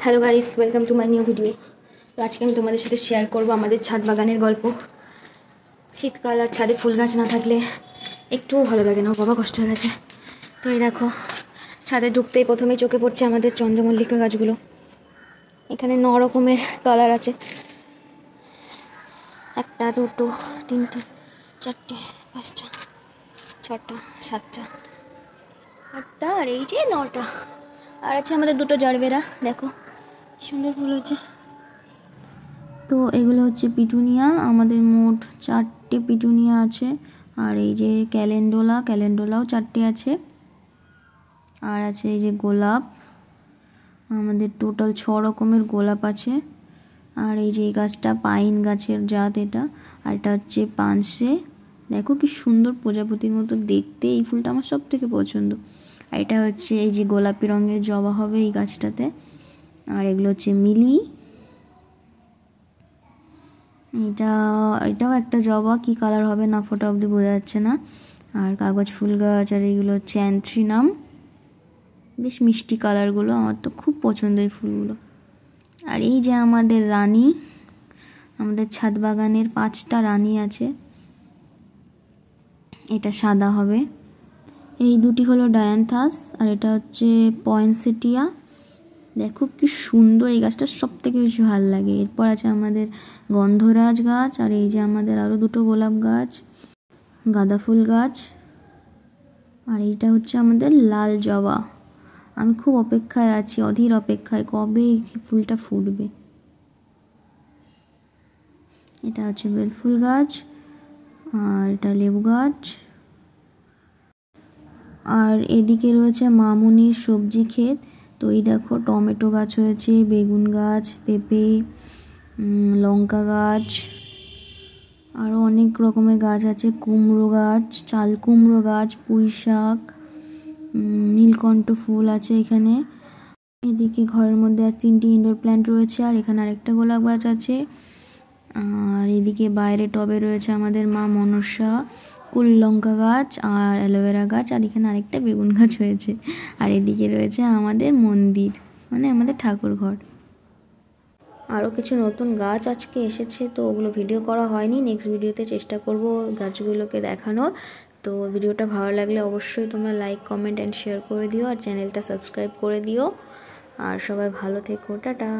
Hello guys, welcome to my new video. তো আজকে আমি তোমাদের সাথে শেয়ার করব আমাদের ছাদ বাগানের গল্প। শীতকাল আর ছাদে ফুল গাছ না থাকলে একটুও ভালো লাগে না, বাবা কষ্ট হয়ে গেছে। তো এই দেখো, ছাদে ঢুকতেই প্রথমেই চোখে পড়ছে আমাদের চন্দ্রমল্লিকা গাছগুলো। এখানে 9 রকমের কালার আছে, 1টা 2টো 3টে 4টে 5টা 6টা 7টা 8টা আর এই যে 9টা। আর আছে আমাদের 2টো জারবেরা, দেখো কি সুন্দর ফুল হচ্ছে। তো এগুলো হচ্ছে পিটুনিয়া, আমাদের মোট 4টে পিটুনিয়া আছে। আর এই যে ক্যালেন্ডোলাও 4টে আছে। আর আছে এই যে গোলাপ, আমাদের টোটাল 6 রকমের গোলাপ আছে। আর এই যে এই গাছটা পাইন গাছের জাত এটা, আর এটা হচ্ছে পানসে। দেখো কি সুন্দর প্রজাপতির মতো দেখতে, এই ফুলটা আমার সব থেকে পছন্দ। আর এটা হচ্ছে এই যে গোলাপি রঙের জবা হবে এই গাছটাতে। আর এগুলো হচ্ছে মিলি, এটাও একটা জবা, কি কালার হবে না ফোটা অবধি বোঝা যাচ্ছে না। আর কাগজ ফুল গাছ, আর এইগুলো হচ্ছে অ্যান্থ্রিনাম, বেশ মিষ্টি কালারগুলো, আমার তো খুব পছন্দ এই ফুলগুলো। আর এই যে আমাদের রানী, আমাদের ছাদ বাগানের 5টা রানী আছে। এটা সাদা হবে। এই দুটি হলো ডায়ান্থাস, আর এটা হচ্ছে পয়েন্সেটিয়া। দেখো কি সুন্দর, এই গাছটা সব থেকে বেশি ভালো লাগে। এরপর আছে আমাদের গন্ধরাজ গাছ, আর এই যে আমাদের আরও 2টো গোলাপ গাছ, গাঁদা ফুল গাছ। আর এইটা হচ্ছে আমাদের লাল জবা। আমি খুব অপেক্ষায় আছি, অধীর অপেক্ষায়, কবে এই ফুলটা ফুটবে। এটা হচ্ছে বেলফুল গাছ, আর এটা লেবু গাছ। আর এদিকে রয়েছে মামুনির সবজি ক্ষেত। তো এই দেখো টমেটো গাছ হয়েছে, বেগুন গাছ, পেঁপে, লঙ্কা গাছ, আরও অনেক রকমের গাছ আছে। কুমড়ো গাছ, চাল কুমড়ো গাছ, পুঁই শাক, নীলকণ্ঠ ফুল আছে এখানে। এদিকে ঘরের মধ্যে আর 3টি ইনডোর প্ল্যান্ট রয়েছে, আর এখানে আরেকটা গোলাপ গাছ আছে। আর এদিকে বাইরে টবে রয়েছে আমাদের মা মনসা, কুল লঙ্কা গাছ আর অ্যালোভেরা গাছ, আর এখানে আরেকটা বেগুন গাছ হয়েছে। আর এদিকে রয়েছে আমাদের মন্দির, মানে আমাদের ঠাকুর ঘর। আরও কিছু নতুন গাছ আজকে এসেছে, তো ওগুলো ভিডিও করা হয়নি। নেক্সট ভিডিওতে চেষ্টা করব গাছগুলোকে দেখানোর। তো ভিডিওটা ভালো লাগলে অবশ্যই তোমরা লাইক, কমেন্ট অ্যান্ড শেয়ার করে দিও, আর চ্যানেলটা সাবস্ক্রাইব করে দিও। আর সবাই ভালো থেকো, টাটা।